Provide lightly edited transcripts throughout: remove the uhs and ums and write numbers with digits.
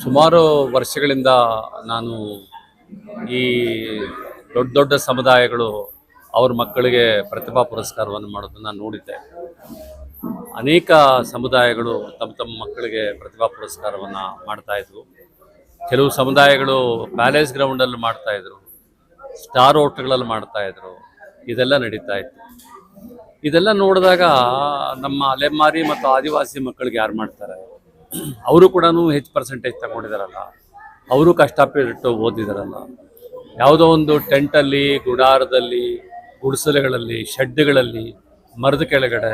ಸುಮಾರು ವರ್ಷಗಳಿಂದ ನಾನು ಈ ದೊಡ್ಡ ದೊಡ್ಡ ಸಮುದಾಯಗಳು ಅವ್ರ ಮಕ್ಕಳಿಗೆ ಪ್ರತಿಭಾ ಪುರಸ್ಕಾರವನ್ನು ಮಾಡೋದನ್ನು ನೋಡಿದ್ದೆ. ಅನೇಕ ಸಮುದಾಯಗಳು ತಮ್ಮ ತಮ್ಮ ಮಕ್ಕಳಿಗೆ ಪ್ರತಿಭಾ ಪುರಸ್ಕಾರವನ್ನು ಮಾಡ್ತಾಯಿದ್ರು. ಕೆಲವು ಸಮುದಾಯಗಳು ಪ್ಯಾಲೇಸ್ ಗ್ರೌಂಡಲ್ಲಿ ಮಾಡ್ತಾಯಿದ್ರು, ಸ್ಟಾರ್ ಹೋಟೆಲ್ಗಳಲ್ಲಿ ಮಾಡ್ತಾಯಿದ್ರು. ಇದೆಲ್ಲ ನಡೀತಾ ಇತ್ತು. ಇದೆಲ್ಲ ನೋಡಿದಾಗ ನಮ್ಮ ಅಲೆಮಾರಿ ಮತ್ತು ಆದಿವಾಸಿ ಮಕ್ಕಳಿಗೆ ಯಾರು ಮಾಡ್ತಾರೆ, ಅವರು ಕೂಡ ಹೆಚ್ಚು ಪರ್ಸೆಂಟೇಜ್ ತಗೊಂಡಿದ್ದಾರಲ್ಲ, ಅವರು ಕಷ್ಟಪಟ್ಟು ಓದಿದಾರಲ್ಲ. ಯಾವುದೋ ಒಂದು ಟೆಂಟಲ್ಲಿ, ಗುಡಾರದಲ್ಲಿ, ಗುಡಿಸಲುಗಳಲ್ಲಿ, ಶೆಡ್ಗಳಲ್ಲಿ, ಮರದ ಕೆಳಗಡೆ,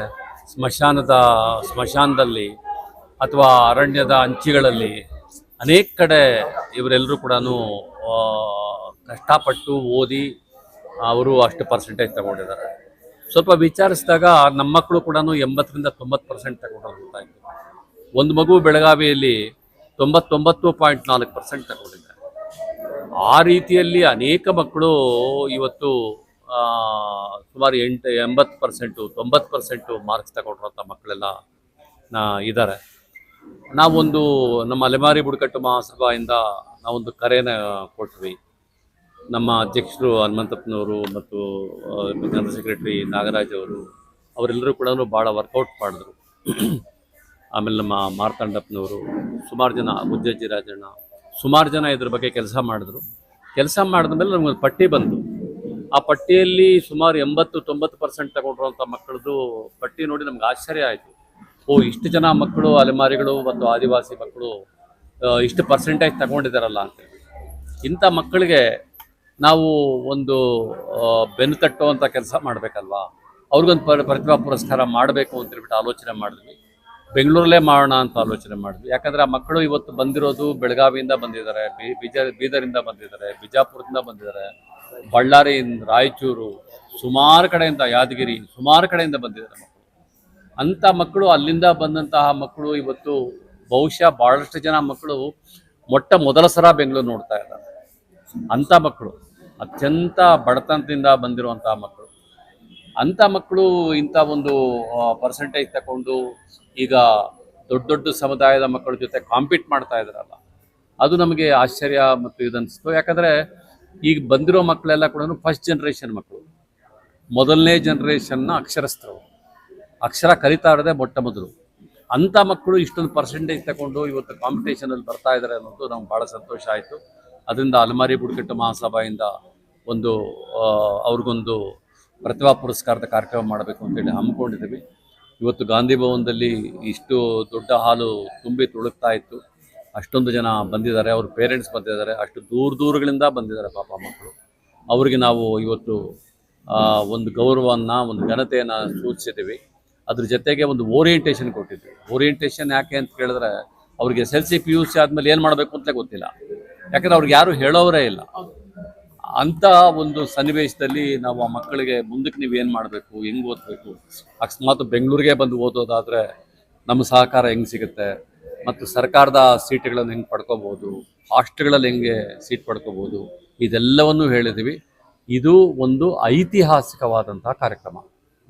ಸ್ಮಶಾನದಲ್ಲಿ ಅಥವಾ ಅರಣ್ಯದ ಅಂಚಿಗಳಲ್ಲಿ ಅನೇಕ ಕಡೆ ಇವರೆಲ್ಲರೂ ಕೂಡ ಕಷ್ಟಪಟ್ಟು ಓದಿ ಅವರು ಅಷ್ಟು ಪರ್ಸೆಂಟೇಜ್ ತಗೊಂಡಿದ್ದಾರೆ. ಸ್ವಲ್ಪ ವಿಚಾರಿಸಿದಾಗ ನಮ್ಮ ಮಕ್ಕಳು ಕೂಡ 80ರಿಂದ 90% ತಗೊಂಡು ಗೊತ್ತಾಯಿತು. ಒಂದು ಮಗು ಬೆಳಗಾವಿಯಲ್ಲಿ 99.4% ತಗೊಂಡಿದ್ದಾರೆ. ಆ ರೀತಿಯಲ್ಲಿ ಅನೇಕ ಮಕ್ಕಳು ಇವತ್ತು ಸುಮಾರು 80%, 90% ಮಾರ್ಕ್ಸ್ ತಗೊಂಡಿರೋಂಥ ಮಕ್ಕಳೆಲ್ಲ ಇದ್ದಾರೆ. ನಾವೊಂದು ನಮ್ಮ ಅಲೆಮಾರಿ ಬುಡಕಟ್ಟು ಮಹಾಸಭಾಯಿಂದ ನಾವೊಂದು ಕರೆನ ಕೊಟ್ವಿ. ನಮ್ಮ ಅಧ್ಯಕ್ಷರು ಹನುಮಂತಪ್ಪನವರು ಮತ್ತು ಜನರಲ್ ಸೆಕ್ರೆಟರಿ ನಾಗರಾಜ್ ಅವರೆಲ್ಲರೂ ಕೂಡ ಭಾಳ ವರ್ಕೌಟ್ ಮಾಡಿದ್ರು. ಆಮೇಲೆ ನಮ್ಮ ಮಾರ್ತಂಡಪ್ಪನವರು, ಸುಮಾರು ಜನ, ಬುಜ್ಜಜ್ಜಿ ರಾಜಣ್ಣ, ಸುಮಾರು ಜನ ಇದ್ರ ಬಗ್ಗೆ ಕೆಲಸ ಮಾಡಿದ್ರು. ಕೆಲಸ ಮಾಡಿದ ಮೇಲೆ ನಮಗೊಂದು ಪಟ್ಟಿ ಬಂತು. ಆ ಪಟ್ಟಿಯಲ್ಲಿ ಸುಮಾರು 80-90% ತಗೊಂಡಿರುವಂಥ ಮಕ್ಕಳದು ಪಟ್ಟಿ ನೋಡಿ ನಮ್ಗೆ ಆಶ್ಚರ್ಯ ಆಯಿತು. ಇಷ್ಟು ಜನ ಮಕ್ಕಳು, ಅಲೆಮಾರಿಗಳು ಮತ್ತು ಆದಿವಾಸಿ ಮಕ್ಕಳು ಇಷ್ಟು ಪರ್ಸೆಂಟೇಜ್ ತಗೊಂಡಿದ್ದಾರಲ್ಲ ಅಂತೇಳಿ. ಇಂಥ ಮಕ್ಕಳಿಗೆ ನಾವು ಒಂದು ಬೆನ್ನು ತಟ್ಟುವಂಥ ಕೆಲಸ ಮಾಡಬೇಕಲ್ವಾ, ಅವ್ರಿಗೊಂದು ಪ್ರತಿಭಾ ಪುರಸ್ಕಾರ ಮಾಡಬೇಕು ಅಂತೇಳ್ಬಿಟ್ಟು ಆಲೋಚನೆ ಮಾಡಿದ್ವಿ. ಬೆಂಗಳೂರಲ್ಲೇ ಮಾಡೋಣ ಅಂತ ಆಲೋಚನೆ ಮಾಡಿದ್ವಿ. ಯಾಕಂದರೆ ಆ ಮಕ್ಕಳು ಇವತ್ತು ಬಂದಿರೋದು ಬೆಳಗಾವಿಯಿಂದ ಬಂದಿದ್ದಾರೆ, ಬೀದರಿಂದ ಬಂದಿದ್ದಾರೆ, ಬಿಜಾಪುರದಿಂದ ಬಂದಿದ್ದಾರೆ, ಬಳ್ಳಾರಿಯಿಂದ, ರಾಯಚೂರು, ಸುಮಾರು ಕಡೆಯಿಂದ, ಯಾದಗಿರಿ, ಸುಮಾರು ಕಡೆಯಿಂದ ಬಂದಿದ್ದಾರೆ ಮಕ್ಕಳು. ಅಂಥ ಮಕ್ಕಳು, ಅಲ್ಲಿಂದ ಬಂದಂತಹ ಮಕ್ಕಳು ಇವತ್ತು ಬಹುಶಃ ಭಾಳಷ್ಟು ಜನ ಮಕ್ಕಳು ಮೊದಲ ಸಲ ಬೆಂಗಳೂರು ನೋಡ್ತಾ ಇದ್ದಾರೆ. ಅಂಥ ಮಕ್ಕಳು, ಅತ್ಯಂತ ಬಡತನದಿಂದ ಬಂದಿರುವಂತಹ ಮಕ್ಕಳು, ಅಂಥ ಮಕ್ಕಳು ಇಂಥ ಒಂದು ಪರ್ಸೆಂಟೇಜ್ ತಗೊಂಡು ಈಗ ದೊಡ್ಡ ದೊಡ್ಡ ಸಮುದಾಯದ ಮಕ್ಕಳ ಜೊತೆ ಕಾಂಪೀಟ್ ಮಾಡ್ತಾ ಇದ್ದಾರಲ್ಲ, ಅದು ನಮಗೆ ಆಶ್ಚರ್ಯ ಮತ್ತು ಇದನ್ನಿಸ್ತು. ಯಾಕಂದರೆ ಈಗ ಬಂದಿರೋ ಮಕ್ಕಳೆಲ್ಲ ಕೂಡ ಫಸ್ಟ್ ಜನ್ರೇಷನ್ ಮಕ್ಕಳು, ಮೊದಲನೇ ಜನ್ರೇಷನ್ನ ಅಕ್ಷರಸ್ಥರು, ಅಕ್ಷರ ಕಲಿತಾ ಇರೋದೇ ಮೊದಲು. ಅಂಥ ಮಕ್ಕಳು ಇಷ್ಟೊಂದು ಪರ್ಸೆಂಟೇಜ್ ತಗೊಂಡು ಇವತ್ತು ಕಾಂಪಿಟೇಷನಲ್ಲಿ ಬರ್ತಾ ಇದ್ದಾರೆ ಅನ್ನೋದು ನಮ್ಗೆ ಭಾಳ ಸಂತೋಷ ಆಯಿತು. ಅದರಿಂದ ಅಲೆಮಾರಿ ಬುಡಕಟ್ಟು ಮಹಾಸಭಾಯಿಂದ ಒಂದು ಅವ್ರಿಗೊಂದು ಪ್ರತಿಭಾ ಪುರಸ್ಕಾರದ ಕಾರ್ಯಕ್ರಮ ಮಾಡಬೇಕು ಅಂತೇಳಿ ಹಮ್ಮಿಕೊಂಡಿದ್ದೀವಿ. ಇವತ್ತು ಗಾಂಧಿ ಭವನದಲ್ಲಿ ಇಷ್ಟು ದೊಡ್ಡ ಹಾಲು ತುಂಬಿ ತುಳುಕ್ತಾ ಇತ್ತು. ಅಷ್ಟೊಂದು ಜನ ಬಂದಿದ್ದಾರೆ, ಅವ್ರ ಪೇರೆಂಟ್ಸ್ ಬಂದಿದ್ದಾರೆ, ಅಷ್ಟು ದೂರಗಳಿಂದ ಬಂದಿದ್ದಾರೆ ಪಾಪ ಮಕ್ಕಳು. ಅವ್ರಿಗೆ ನಾವು ಇವತ್ತು ಒಂದು ಗೌರವವನ್ನು, ಒಂದು ಘನತೆಯನ್ನು ಸೂಚಿಸಿದ್ದೀವಿ. ಅದ್ರ ಜೊತೆಗೆ ಒಂದು ಓರಿಯೆಂಟೇಷನ್ ಕೊಟ್ಟಿದ್ವಿ. ಓರಿಯೆಂಟೇಷನ್ ಯಾಕೆ ಅಂತ ಕೇಳಿದ್ರೆ, ಅವ್ರಿಗೆ SLC PUC ಆದಮೇಲೆ ಏನು ಮಾಡಬೇಕು ಅಂತಲೇ ಗೊತ್ತಿಲ್ಲ. ಯಾಕಂದರೆ ಅವ್ರಿಗೆ ಯಾರು ಹೇಳೋರೇ ಇಲ್ಲ. ಅಂಥ ಒಂದು ಸನ್ನಿವೇಶದಲ್ಲಿ ನಾವು ಆ ಮಕ್ಕಳಿಗೆ ಮುಂದಕ್ಕೆ ನೀವು ಏನು ಮಾಡಬೇಕು, ಹೆಂಗೆ ಓದಬೇಕು, ಅಕಸ್ಮಾತ್ ಬೆಂಗಳೂರಿಗೆ ಬಂದು ಓದೋದಾದರೆ ನಮ್ಮ ಸಹಕಾರ ಹೆಂಗೆ ಸಿಗುತ್ತೆ, ಮತ್ತು ಸರ್ಕಾರದ ಸೀಟ್ಗಳನ್ನು ಹೆಂಗೆ ಪಡ್ಕೋಬೋದು, ಹಾಸ್ಟೆಲ್ಗಳಲ್ಲಿ ಹೆಂಗೆ ಸೀಟ್ ಪಡ್ಕೋಬೋದು, ಇದೆಲ್ಲವನ್ನೂ ಹೇಳಿದ್ದೀವಿ. ಇದು ಒಂದು ಐತಿಹಾಸಿಕವಾದಂಥ ಕಾರ್ಯಕ್ರಮ.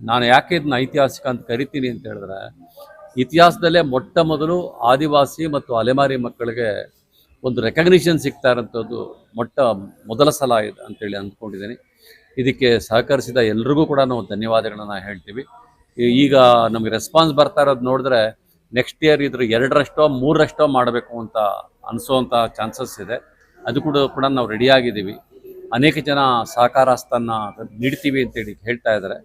ನಾನು ಯಾಕೆ ಇದನ್ನ ಐತಿಹಾಸಿಕ ಅಂತ ಕರಿತೀನಿ ಅಂತ ಹೇಳಿದ್ರೆ, ಇತಿಹಾಸದಲ್ಲೇ ಮೊದಲು ಆದಿವಾಸಿ ಮತ್ತು ಅಲೆಮಾರಿ ಮಕ್ಕಳಿಗೆ ಒಂದು ರೆಕಗ್ನಿಷನ್ ಸಿಗ್ತಾ ಇರೋಂಥದ್ದು ಮೊದಲ ಸಲ ಇದೆ ಅಂತೇಳಿ ಅಂದ್ಕೊಂಡಿದ್ದೀನಿ. ಇದಕ್ಕೆ ಸಹಕರಿಸಿದ ಎಲ್ರಿಗೂ ಕೂಡ ನಾವು ಧನ್ಯವಾದಗಳನ್ನು ಹೇಳ್ತೀವಿ. ಈಗ ನಮಗೆ ರೆಸ್ಪಾನ್ಸ್ ಬರ್ತಾ ಇರೋದು ನೋಡಿದ್ರೆ ನೆಕ್ಸ್ಟ್ ಇಯರ್ ಇದ್ರ 2ರಷ್ಟೋ 3ರಷ್ಟೋ ಮಾಡಬೇಕು ಅಂತ ಅನಿಸೋವಂಥ ಚಾನ್ಸಸ್ ಇದೆ. ಅದು ಕೂಡ ನಾವು ರೆಡಿಯಾಗಿದ್ದೀವಿ. ಅನೇಕ ಜನ ಸಹಕಾರ ಹಸ್ತನ್ನು ನೀಡ್ತೀವಿ ಅಂತೇಳಿ ಹೇಳ್ತಾ ಇದ್ದಾರೆ.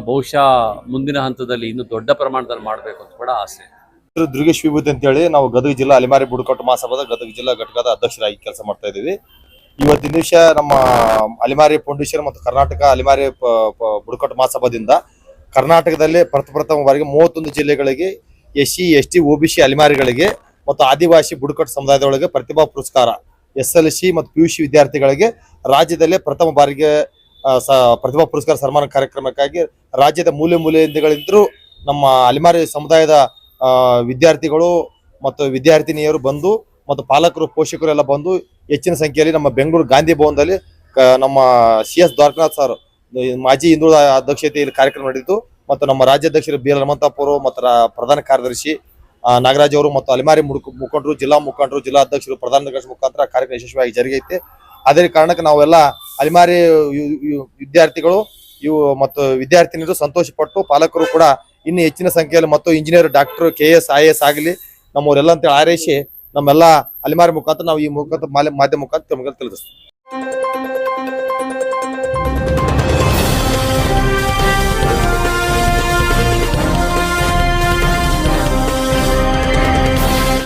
ಬಹುಶಃ ಮುಂದಿನ ಹಂತದಲ್ಲಿ ಇನ್ನೂ ದೊಡ್ಡ ಪ್ರಮಾಣದಲ್ಲಿ ಮಾಡಬೇಕು ಅಂತ ಕೂಡ ಆಸೆ. ದುರ್ಗೇಶ್ ವಿಭೂತಿ ಅಂತೇಳಿ ನಾವು ಗದಗ ಜಿಲ್ಲಾ ಅಲೆಮಾರಿ ಬುಡಕಟ್ಟು ಮಹಾಸಭಾದ ಗದಗ ಜಿಲ್ಲಾ ಘಟಕದ ಅಧ್ಯಕ್ಷರಾಗಿ ಕೆಲಸ ಮಾಡ್ತಾ ಇದ್ದೀವಿ. ಇವತ್ತಿನ ದಿವಸ ನಮ್ಮ ಅಲೆಮಾರಿ ಫೌಂಡೇಶನ್ ಮತ್ತು ಕರ್ನಾಟಕ ಅಲೆಮಾರಿ ಬುಡಕಟ್ಟು ಮಹಾಸಭಾದಿಂದ ಕರ್ನಾಟಕದಲ್ಲಿ ಪ್ರಥಮ ಬಾರಿಗೆ 31 ಜಿಲ್ಲೆಗಳಿಗೆ SC ST OBC ಅಲೆಮಾರಿಗಳಿಗೆ ಮತ್ತು ಆದಿವಾಸಿ ಬುಡಕಟ್ಟು ಸಮುದಾಯದೊಳಗೆ ಪ್ರತಿಭಾ ಪುರಸ್ಕಾರ SLC ಮತ್ತು PUC ವಿದ್ಯಾರ್ಥಿಗಳಿಗೆ ರಾಜ್ಯದಲ್ಲೇ ಪ್ರಥಮ ಬಾರಿಗೆ ಪ್ರತಿಭಾ ಪುರಸ್ಕಾರ ಸನ್ಮಾನ ಕಾರ್ಯಕ್ರಮಕ್ಕಾಗಿ ರಾಜ್ಯದ ಮೂಲೆಯಿಂದಗಳಿಂದಲೂ ನಮ್ಮ ಅಲೆಮಾರಿ ಸಮುದಾಯದ ವಿದ್ಯಾರ್ಥಿಗಳು ಮತ್ತು ವಿದ್ಯಾರ್ಥಿನಿಯರು ಬಂದು ಮತ್ತು ಪಾಲಕರು, ಪೋಷಕರು ಎಲ್ಲ ಬಂದು ಹೆಚ್ಚಿನ ಸಂಖ್ಯೆಯಲ್ಲಿ ನಮ್ಮ ಬೆಂಗಳೂರು ಗಾಂಧಿ ಭವನದಲ್ಲಿ ನಮ್ಮ CS ದ್ವಾರಕನಾಥ್ ಸರ್, ಮಾಜಿ ಹಿಂದುಳಿದ ಅಧ್ಯಕ್ಷತೆಯಲ್ಲಿ ಕಾರ್ಯಕ್ರಮ ನಡೆಯಿತು. ಮತ್ತು ನಮ್ಮ ರಾಜ್ಯಾಧ್ಯಕ್ಷರು BL ಹನುಮಂತಪ್ಪ ಅವರು ಮತ್ತು ಪ್ರಧಾನ ಕಾರ್ಯದರ್ಶಿ ನಾಗರಾಜ್ ಅವರು ಮತ್ತು ಅಲಿಮಾರಿ ಮುಖಂಡರು, ಜಿಲ್ಲಾ ಮುಖಂಡರು, ಜಿಲ್ಲಾ ಅಧ್ಯಕ್ಷರು, ಪ್ರಧಾನ ಕಾರ್ಯದರ್ಶಿ ಮುಖಾಂತರ ಕಾರ್ಯಕ್ರಮ ಯಶಸ್ವಿಯಾಗಿ ಜರುಗೈತೆ. ಅದೇ ಕಾರಣಕ್ಕೆ ನಾವೆಲ್ಲ ಅಲಿಮಾರಿ ವಿದ್ಯಾರ್ಥಿಗಳು ಮತ್ತು ವಿದ್ಯಾರ್ಥಿನಿಯರು ಸಂತೋಷ ಪಟ್ಟು, ಪಾಲಕರು ಕೂಡ ಇನ್ನು ಹೆಚ್ಚಿನ ಸಂಖ್ಯೆಯಲ್ಲಿ ಮತ್ತು ಇಂಜಿನಿಯರ್, ಡಾಕ್ಟರ್, KS, IAS ಆಗಲಿ ನಮ್ಮವರೆಲ್ಲ ಅಂತೇಳಿ ಹಾರೈಸಿ ನಮ್ಮೆಲ್ಲ ಅಲಿಮಾರಿ ಮುಖಾಂತರ ನಾವು ಈ ಮಾಧ್ಯಮ ಮುಖಾಂತರ ತಮಗೆ ತಿಳಿಸ್ತೀವಿ.